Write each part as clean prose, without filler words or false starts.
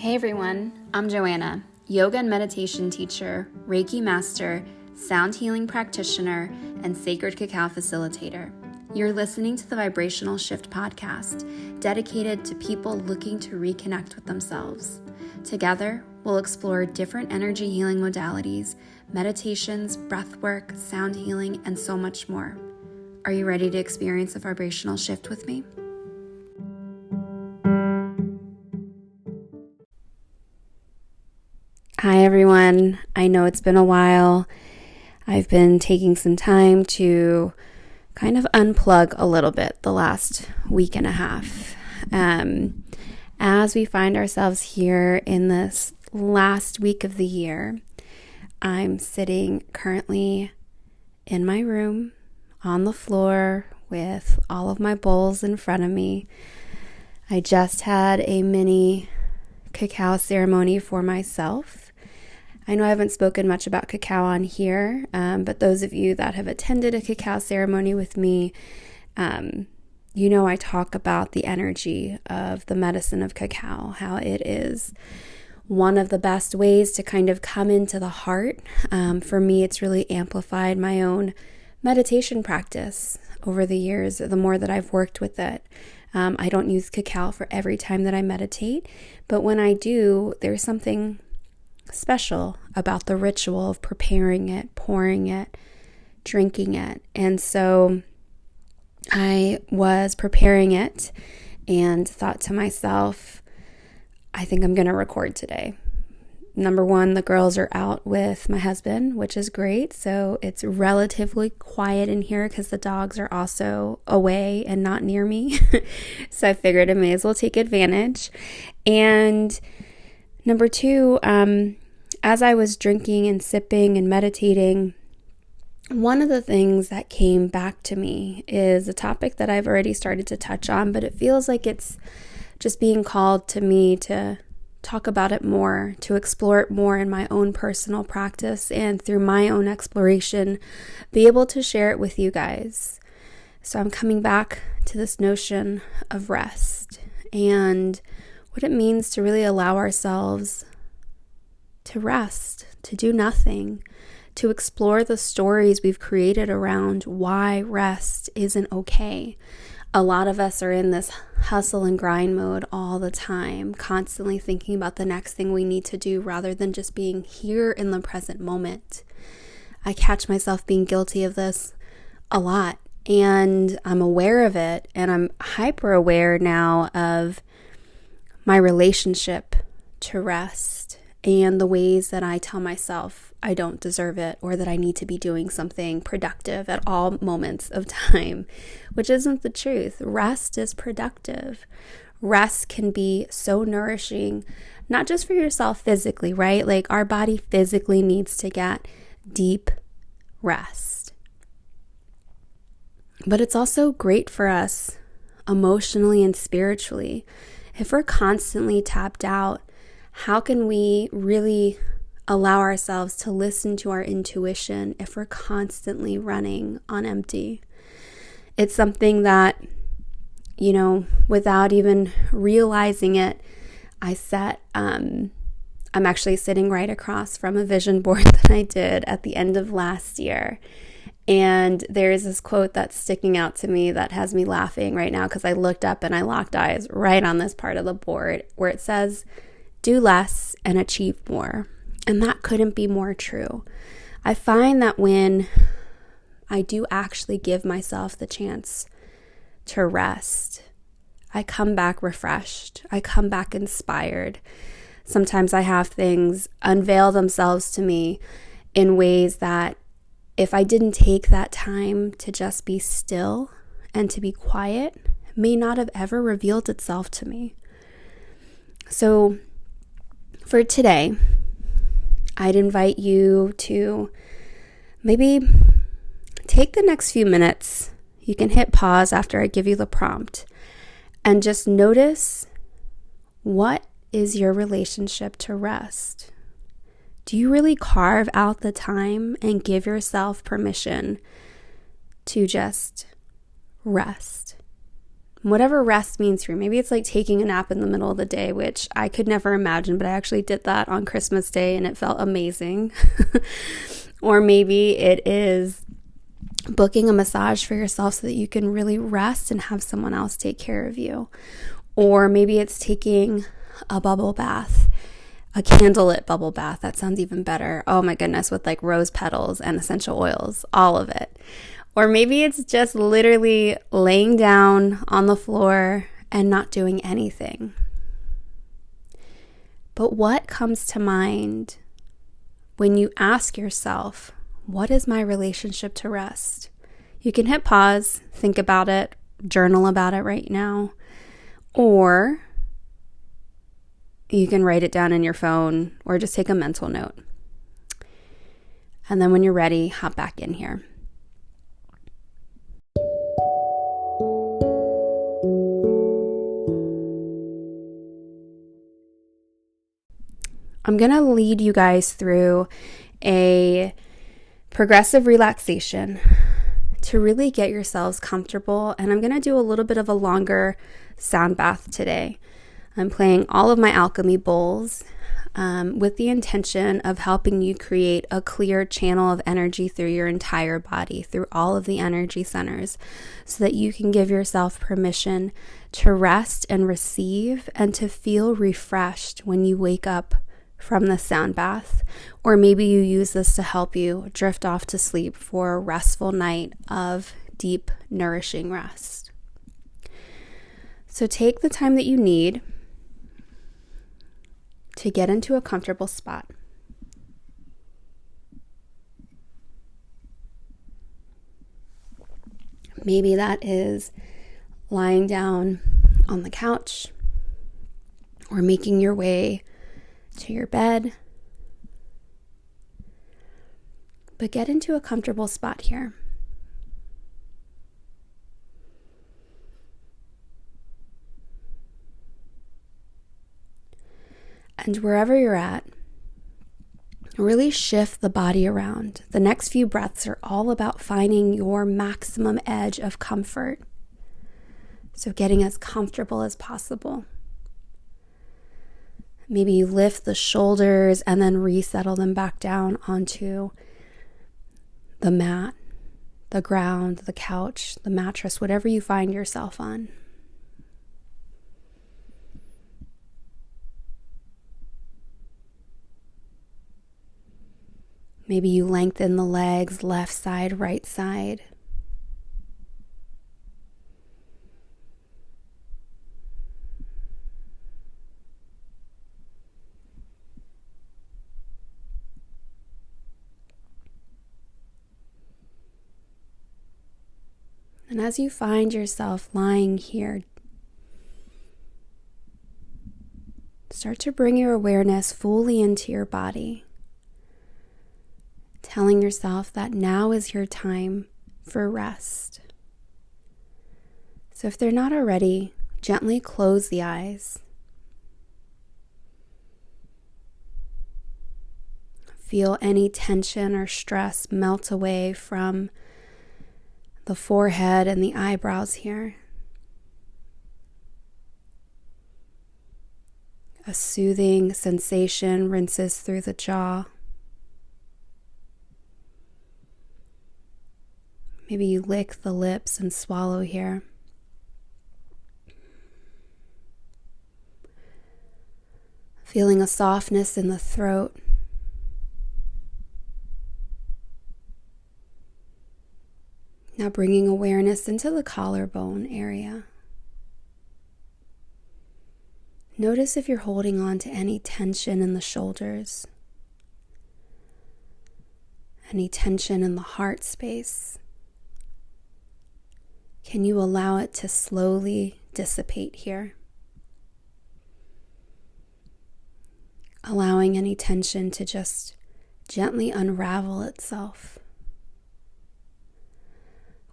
Hey everyone, I'm Johanna, yoga and meditation teacher, Reiki master, sound healing practitioner, and sacred cacao facilitator. You're listening to the Vibrational Shift podcast, dedicated to people looking to reconnect with themselves. Together, we'll explore different energy healing modalities, meditations, breathwork, sound healing, and so much more. Are you ready to experience a vibrational shift with me? Hi everyone, I know it's been a while. I've been taking some time to kind of unplug a little bit the last week and a half. As we find ourselves here in this last week of the year, I'm sitting currently in my room on the floor with all of my bowls in front of me. I just had a mini cacao ceremony for myself. I know I haven't spoken much about cacao on here, but those of you that have attended a cacao ceremony with me, you know I talk about the energy of the medicine of cacao, how it is one of the best ways to kind of come into the heart. For me, it's really amplified my own meditation practice over the years, the more that I've worked with it. I don't use cacao for every time that I meditate, but when I do, there's something special about the ritual of preparing it, pouring it, drinking it. And so I was preparing it and thought to myself, I think I'm going to record today. Number one, the girls are out with my husband, which is great. So it's relatively quiet in here because the dogs are also away and not near me. So I figured I may as well take advantage. And number two, as I was drinking and sipping and meditating, one of the things that came back to me is a topic that I've already started to touch on, but it feels like it's just being called to me to talk about it more, to explore it more in my own personal practice, and through my own exploration, be able to share it with you guys. So I'm coming back to this notion of rest and what it means to really allow ourselves to rest, to do nothing, to explore the stories we've created around why rest isn't okay. A lot of us are in this hustle and grind mode all the time, constantly thinking about the next thing we need to do rather than just being here in the present moment. I catch myself being guilty of this a lot, and I'm aware of it, and I'm hyper aware now of my relationship to rest and the ways that I tell myself I don't deserve it or that I need to be doing something productive at all moments of time, which isn't the truth. Rest is productive. Rest can be so nourishing, not just for yourself physically, right? Like our body physically needs to get deep rest. But it's also great for us emotionally and spiritually. If we're constantly tapped out, how can we really allow ourselves to listen to our intuition if we're constantly running on empty? It's something that, without even realizing it, I set, I'm actually sitting right across from a vision board that I did at the end of last year. And there's this quote that's sticking out to me that has me laughing right now because I looked up and I locked eyes right on this part of the board where it says, "Do less and achieve more." And that couldn't be more true. I find that when I do actually give myself the chance to rest, I come back refreshed. I come back inspired. Sometimes I have things unveil themselves to me in ways that if I didn't take that time to just be still and to be quiet, may not have ever revealed itself to me. So for today, I'd invite you to maybe take the next few minutes. You can hit pause after I give you the prompt and just notice, what is your relationship to rest? Do you really carve out the time and give yourself permission to just rest? whatever rest means for you. Maybe it's like taking a nap in the middle of the day, which I could never imagine, but I actually did that on Christmas Day and it felt amazing. Or maybe it is booking a massage for yourself so that you can really rest and have someone else take care of you. Or maybe it's taking a bubble bath, a candlelit bubble bath. That sounds even better. Oh my goodness, with like rose petals and essential oils, all of it. Or maybe it's just literally laying down on the floor and not doing anything. But what comes to mind when you ask yourself, what is my relationship to rest? You can hit pause, think about it, journal about it right now, or you can write it down in your phone or just take a mental note. And then when you're ready, hop back in here. I'm going to lead you guys through a progressive relaxation to really get yourselves comfortable. And I'm going to do a little bit of a longer sound bath today. I'm playing all of my alchemy bowls with the intention of helping you create a clear channel of energy through your entire body, through all of the energy centers, so that you can give yourself permission to rest and receive and to feel refreshed when you wake up from the sound bath. Or maybe you use this to help you drift off to sleep for a restful night of deep, nourishing rest. So take the time that you need to get into a comfortable spot. Maybe that is lying down on the couch or making your way to your bed. But get into a comfortable spot here. And wherever you're at, really shift the body around. The next few breaths are all about finding your maximum edge of comfort. So getting as comfortable as possible. Maybe you lift the shoulders and then resettle them back down onto the mat, the ground, the couch, the mattress, whatever you find yourself on. Maybe you lengthen the legs, left side, right side. And as you find yourself lying here, start to bring your awareness fully into your body, telling yourself that now is your time for rest. So if they're not already, gently close the eyes. Feel any tension or stress melt away from the forehead and the eyebrows here. A soothing sensation rinses through the jaw. Maybe you lick the lips and swallow here. Feeling a softness in the throat. Now bringing awareness into the collarbone area. Notice if you're holding on to any tension in the shoulders, any tension in the heart space. Can you allow it to slowly dissipate here? Allowing any tension to just gently unravel itself.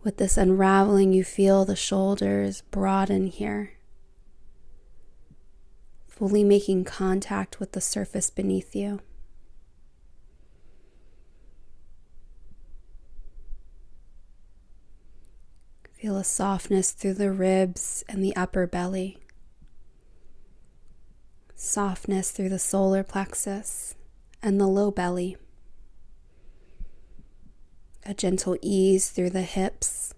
With this unraveling, you feel the shoulders broaden here, fully making contact with the surface beneath you. Feel a softness through the ribs and the upper belly. Softness through the solar plexus and the low belly. A gentle ease through the hips,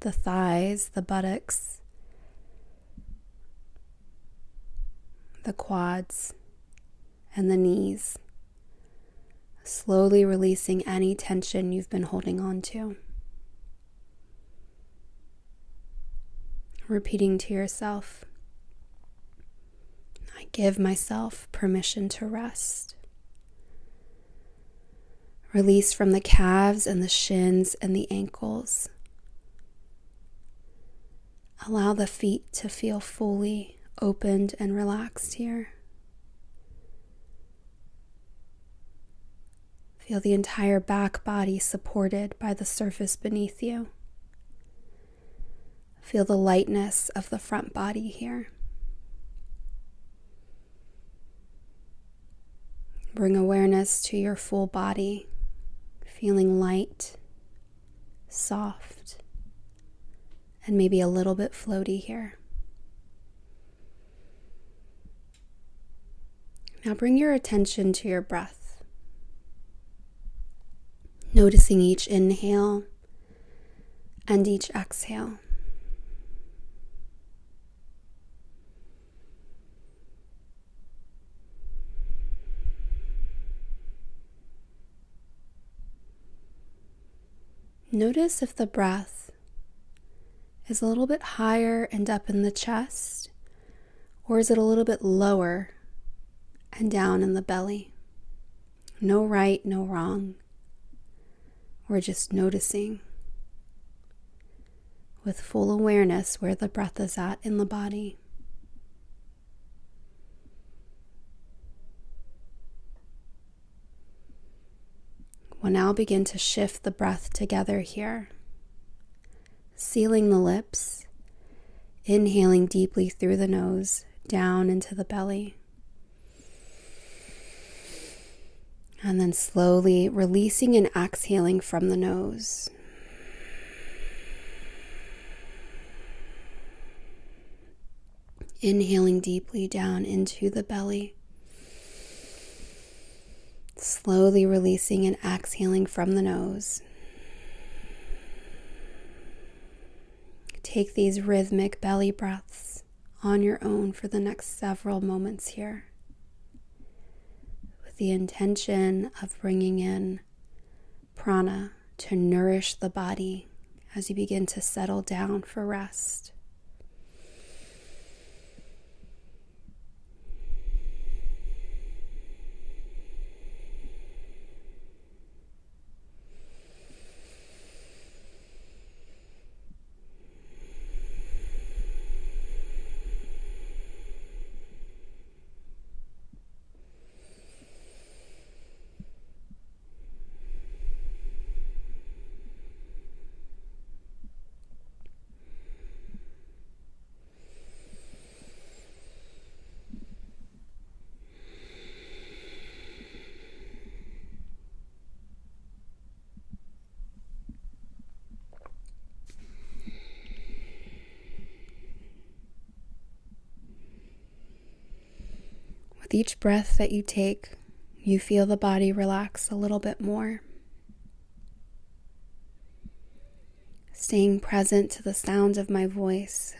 the thighs, the buttocks, the quads, and the knees. Slowly releasing any tension you've been holding on to. Repeating to yourself, I give myself permission to rest. Release from the calves and the shins and the ankles. Allow the feet to feel fully opened and relaxed here. Feel the entire back body supported by the surface beneath you. Feel the lightness of the front body here. Bring awareness to your full body, feeling light, soft, and maybe a little bit floaty here. Now bring your attention to your breath, noticing each inhale and each exhale. Notice if the breath is a little bit higher and up in the chest, or is it a little bit lower and down in the belly? No right, no wrong. We're just noticing with full awareness where the breath is at in the body. We'll now begin to shift the breath together here, sealing the lips, inhaling deeply through the nose, down into the belly, and then slowly releasing and exhaling from the nose. Inhaling deeply down into the belly. Slowly releasing and exhaling from the nose. Take these rhythmic belly breaths on your own for the next several moments here, with the intention of bringing in prana to nourish the body as you begin to settle down for rest. With each breath that you take, you feel the body relax a little bit more. Staying present to the sound of my voice,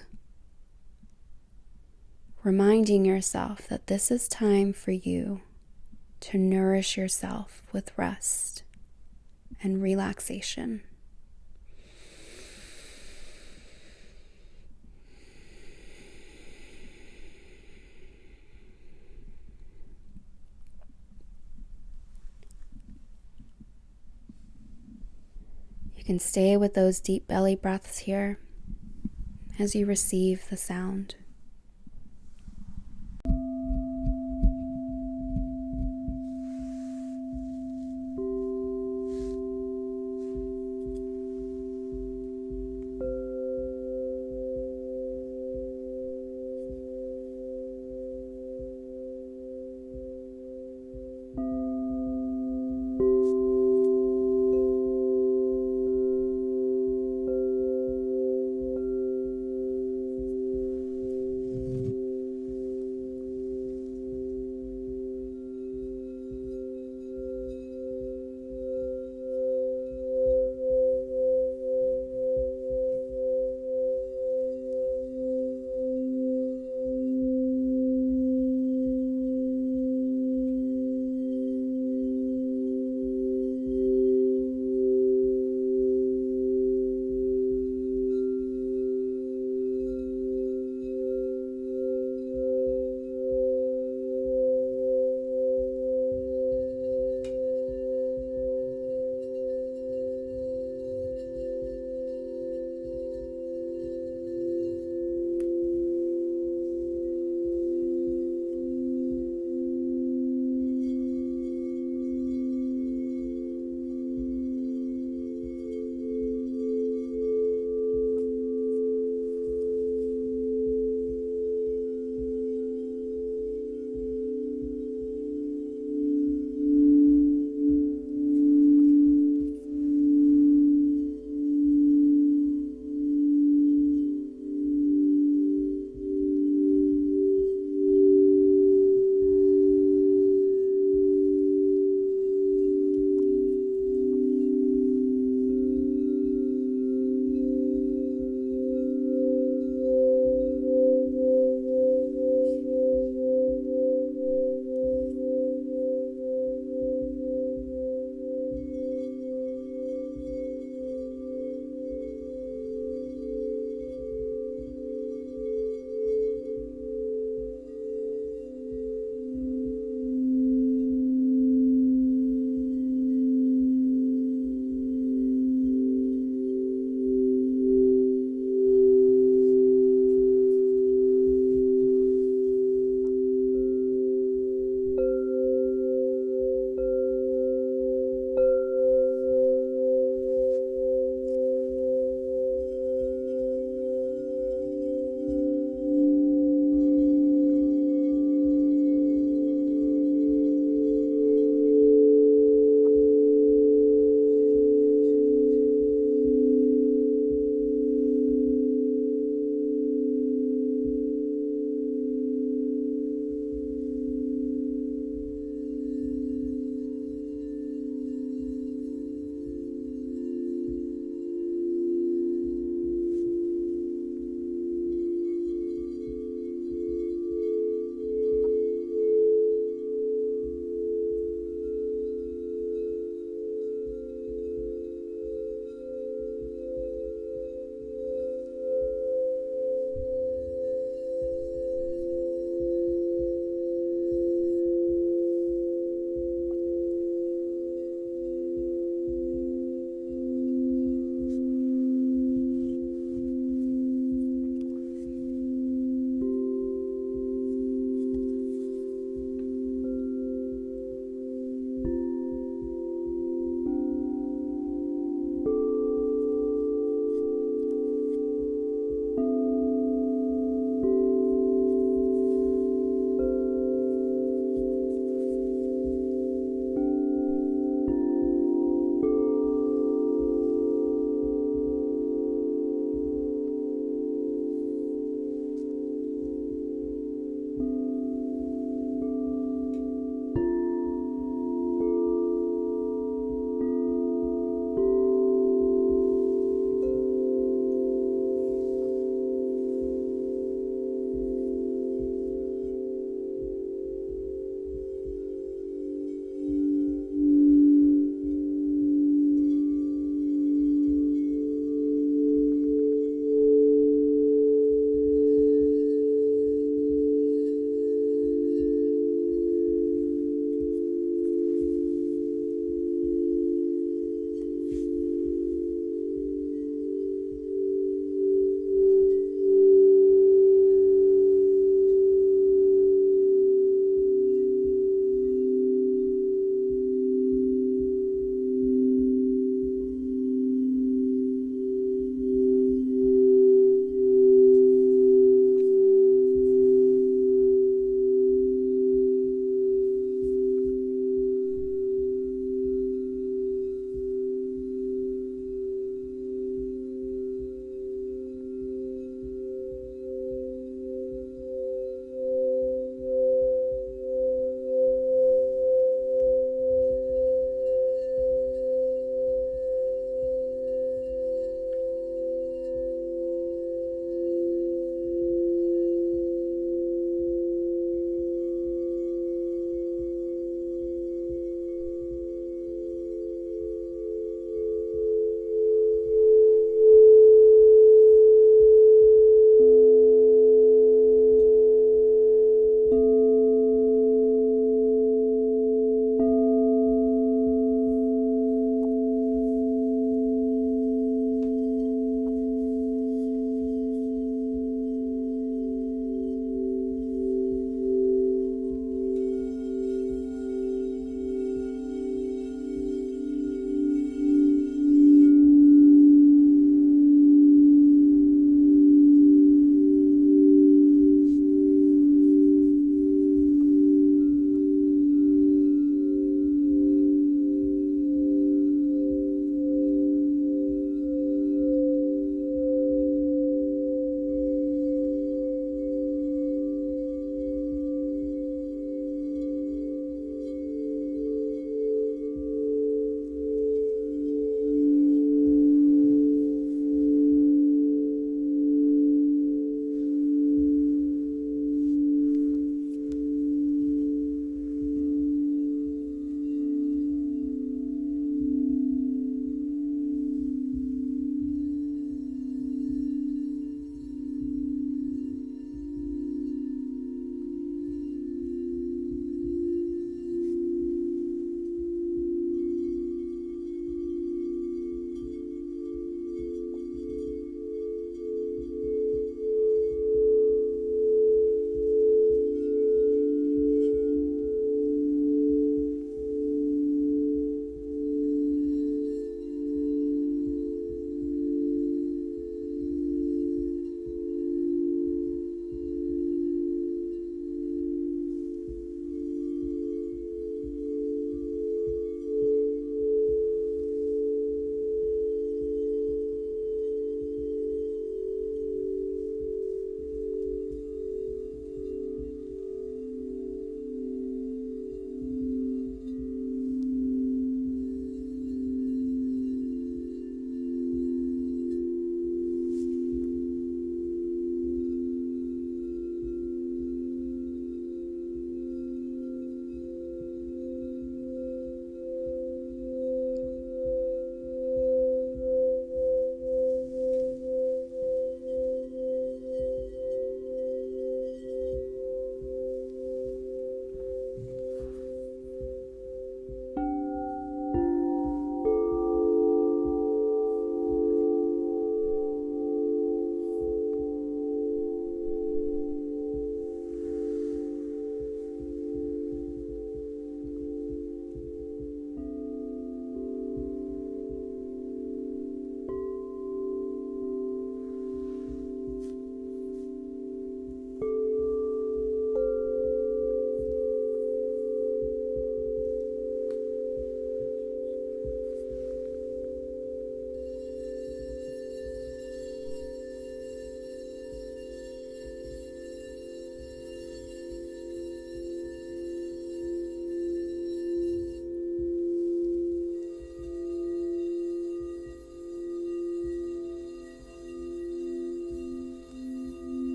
reminding yourself that this is time for you to nourish yourself with rest and relaxation. You can stay with those deep belly breaths here as you receive the sound.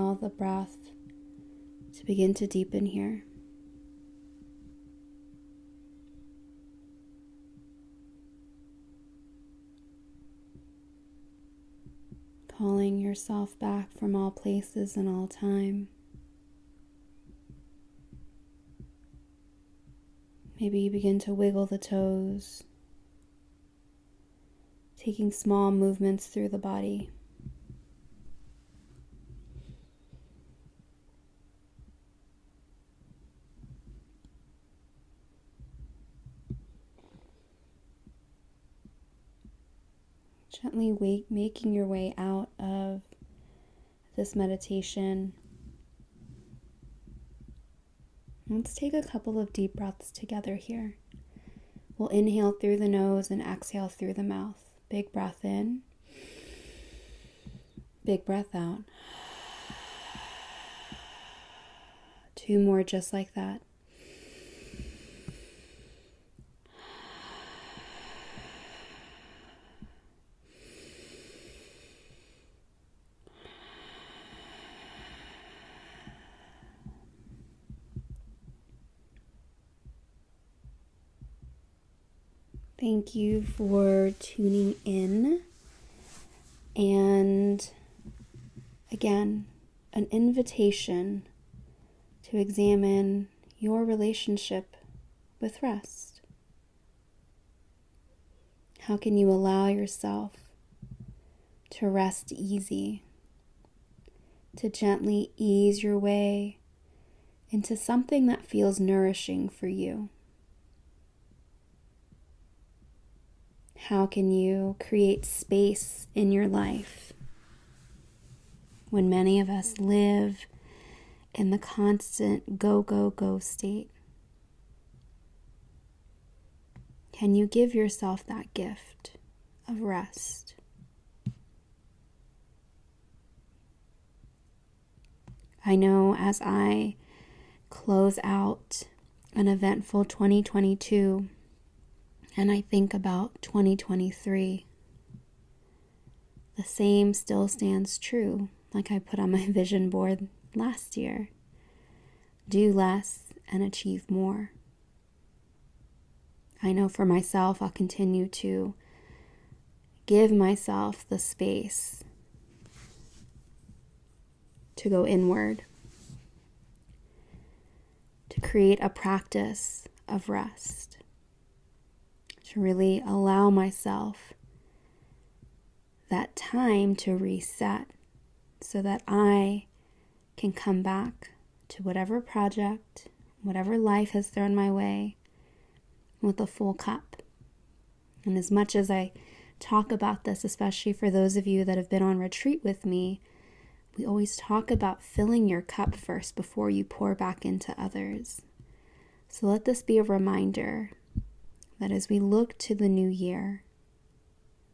allow the breath to begin to deepen here. Calling yourself back from all places and all time. Maybe you begin to wiggle the toes, taking small movements through the body. Gently making your way out of this meditation. Let's take a couple of deep breaths together here. We'll inhale through the nose and exhale through the mouth. Big breath in. Big breath out. 2 more just like that. Thank you for tuning in. And again, an invitation to examine your relationship with rest. How can you allow yourself to rest easy, to gently ease your way into something that feels nourishing for you? How can you create space in your life when many of us live in the constant go, go, go state? Can you give yourself that gift of rest? I know as I close out an eventful 2022, and I think about 2023, the same still stands true, like I put on my vision board last year. Do less and achieve more. I know for myself, I'll continue to give myself the space to go inward, to create a practice of rest, to really allow myself that time to reset so that I can come back to whatever project, whatever life has thrown my way with a full cup. And as much as I talk about this, especially for those of you that have been on retreat with me, we always talk about filling your cup first before you pour back into others. So let this be a reminder that as we look to the new year,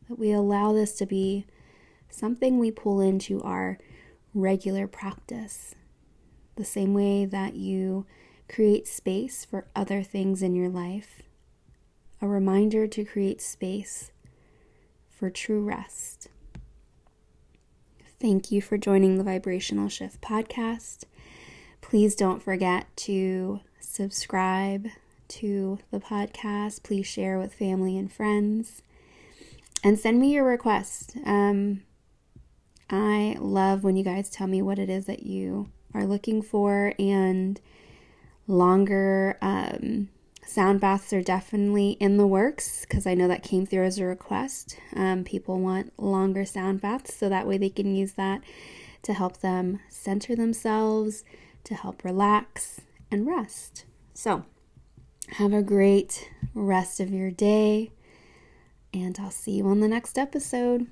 that we allow this to be something we pull into our regular practice, the same way that you create space for other things in your life, a reminder to create space for true rest. Thank you for joining the Vibrational Shift podcast. Please don't forget to subscribe to the podcast. Please share with family and friends. And send me your requests. I love when you guys tell me what it is that you are looking for, and longer sound baths are definitely in the works because I know that came through as a request. People want longer sound baths so that way they can use that to help them center themselves, to help relax and rest. So have a great rest of your day, and I'll see you on the next episode.